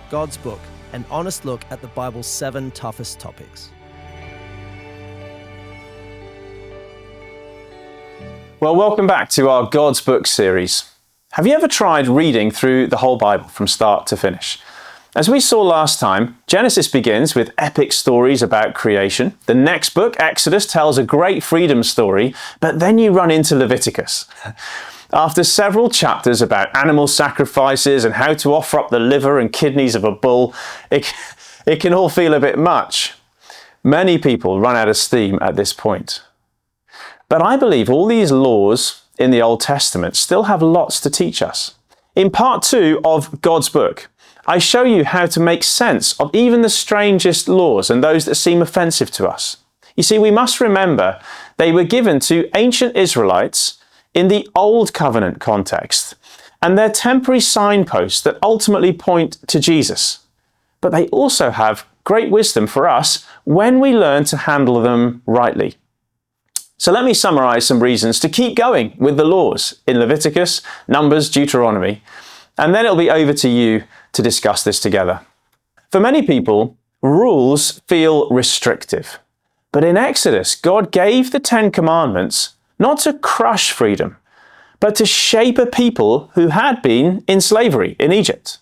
God's Book, an honest look at the Bible's 7 toughest topics. Well, welcome back to our God's Book series. Have you ever tried reading through the whole Bible from start to finish? As we saw last time, Genesis begins with epic stories about creation. The next book, Exodus, tells a great freedom story, but then you run into Leviticus. After several chapters about animal sacrifices and how to offer up the liver and kidneys of a bull, it can all feel a bit much. Many people run out of steam at this point. But I believe all these laws in the Old Testament still have lots to teach us. In part 2 of God's Book, I show you how to make sense of even the strangest laws and those that seem offensive to us. You see, we must remember they were given to ancient Israelites in the Old Covenant context, and they're temporary signposts that ultimately point to Jesus. But they also have great wisdom for us when we learn to handle them rightly. So let me summarize some reasons to keep going with the laws in Leviticus, Numbers, Deuteronomy, and then it'll be over to you to discuss this together. For many people, rules feel restrictive. But in Exodus, God gave the 10 Commandments not to crush freedom, but to shape a people who had been in slavery in Egypt.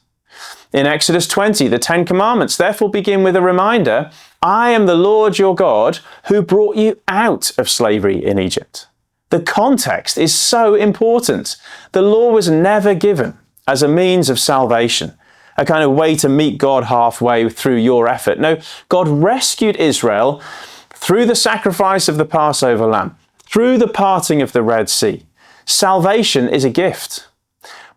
In Exodus 20, the 10 Commandments therefore begin with a reminder, I am the Lord your God who brought you out of slavery in Egypt. The context is so important. The law was never given as a means of salvation, a kind of way to meet God halfway through your effort. No, God rescued Israel through the sacrifice of the Passover lamb, through the parting of the Red Sea. Salvation is a gift.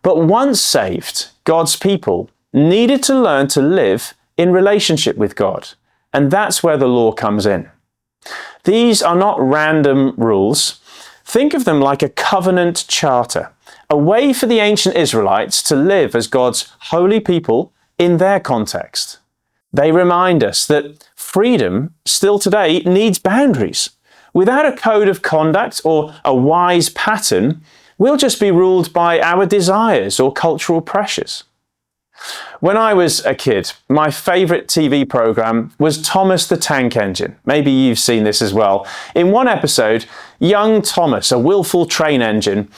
But once saved, God's people needed to learn to live in relationship with God. And that's where the law comes in. These are not random rules. Think of them like a covenant charter, a way for the ancient Israelites to live as God's holy people in their context. They remind us that freedom still today needs boundaries. Without a code of conduct or a wise pattern, we'll just be ruled by our desires or cultural pressures. When I was a kid, my favourite TV programme was Thomas the Tank Engine. Maybe you've seen this as well. In one episode, young Thomas, a willful train engine,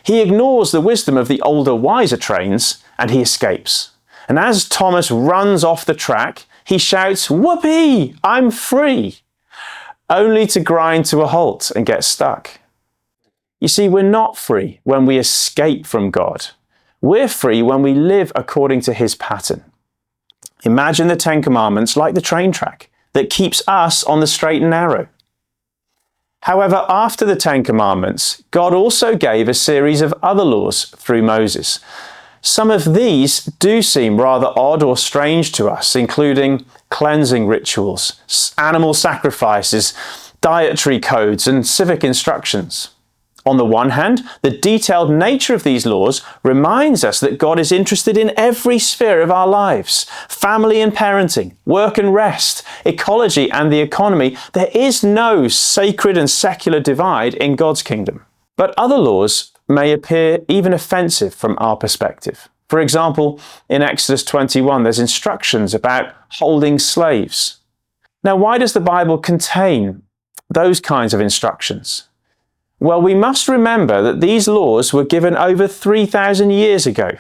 he ignores the wisdom of the older, wiser trains and he escapes. And as Thomas runs off the track, he shouts, "Whoopee! I'm free!" only to grind to a halt and get stuck. You see, we're not free when we escape from God. We're free when we live according to his pattern. Imagine the 10 Commandments like the train track that keeps us on the straight and narrow. However, after the 10 Commandments, God also gave a series of other laws through Moses. Some of these do seem rather odd or strange to us, including cleansing rituals, animal sacrifices, dietary codes, and civic instructions. On the one hand, the detailed nature of these laws reminds us that God is interested in every sphere of our lives: family and parenting, work and rest, ecology and the economy. There is no sacred and secular divide in God's kingdom. But other laws may appear even offensive from our perspective. For example, in Exodus 21, there's instructions about holding slaves. Now, why does the Bible contain those kinds of instructions? Well, we must remember that these laws were given over 3,000 years ago,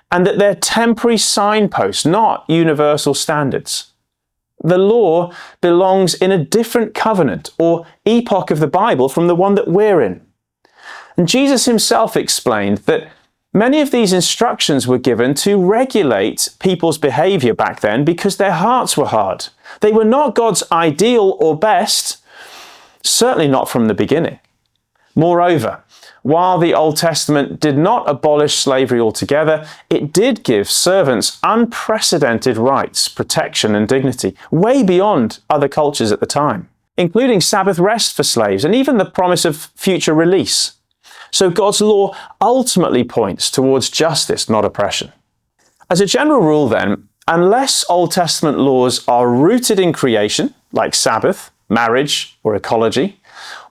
and that they're temporary signposts, not universal standards. The law belongs in a different covenant or epoch of the Bible from the one that we're in. And Jesus himself explained that many of these instructions were given to regulate people's behavior back then because their hearts were hard. They were not God's ideal or best, certainly not from the beginning. Moreover, while the Old Testament did not abolish slavery altogether, it did give servants unprecedented rights, protection, and dignity, way beyond other cultures at the time, including Sabbath rest for slaves and even the promise of future release. So God's law ultimately points towards justice, not oppression. As a general rule then, unless Old Testament laws are rooted in creation, like Sabbath, marriage, or ecology,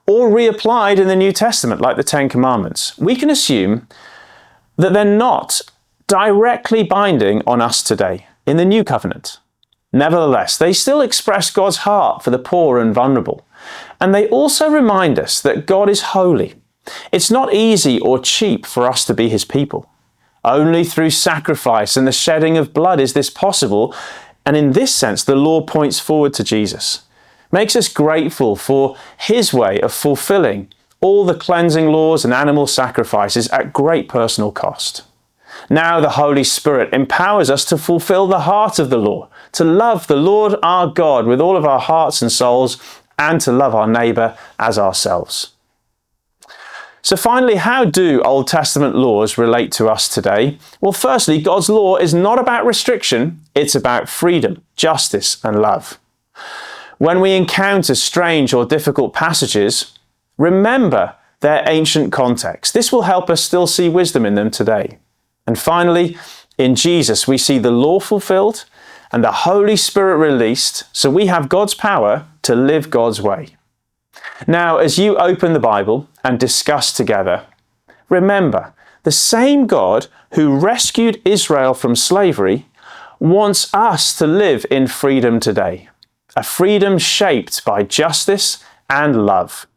or reapplied in the New Testament, like the 10 Commandments, we can assume that they're not directly binding on us today. in the New Covenant. Nevertheless, they still express God's heart for the poor and vulnerable. And they also remind us that God is holy. It's not easy or cheap for us to be his people. Only through sacrifice and the shedding of blood is this possible. And in this sense, the law points forward to Jesus, makes us grateful for his way of fulfilling all the cleansing laws and animal sacrifices at great personal cost. Now the Holy Spirit empowers us to fulfill the heart of the law, to love the Lord our God with all of our hearts and souls, and to love our neighbour as ourselves. So finally, how do Old Testament laws relate to us today? Well, firstly, God's law is not about restriction, it's about freedom, justice, and love. When we encounter strange or difficult passages, remember their ancient context. This will help us still see wisdom in them today. And finally, in Jesus, we see the law fulfilled and the Holy Spirit released, so we have God's power to live God's way. Now, as you open the Bible and discuss together, remember, the same God who rescued Israel from slavery wants us to live in freedom today, a freedom shaped by justice and love.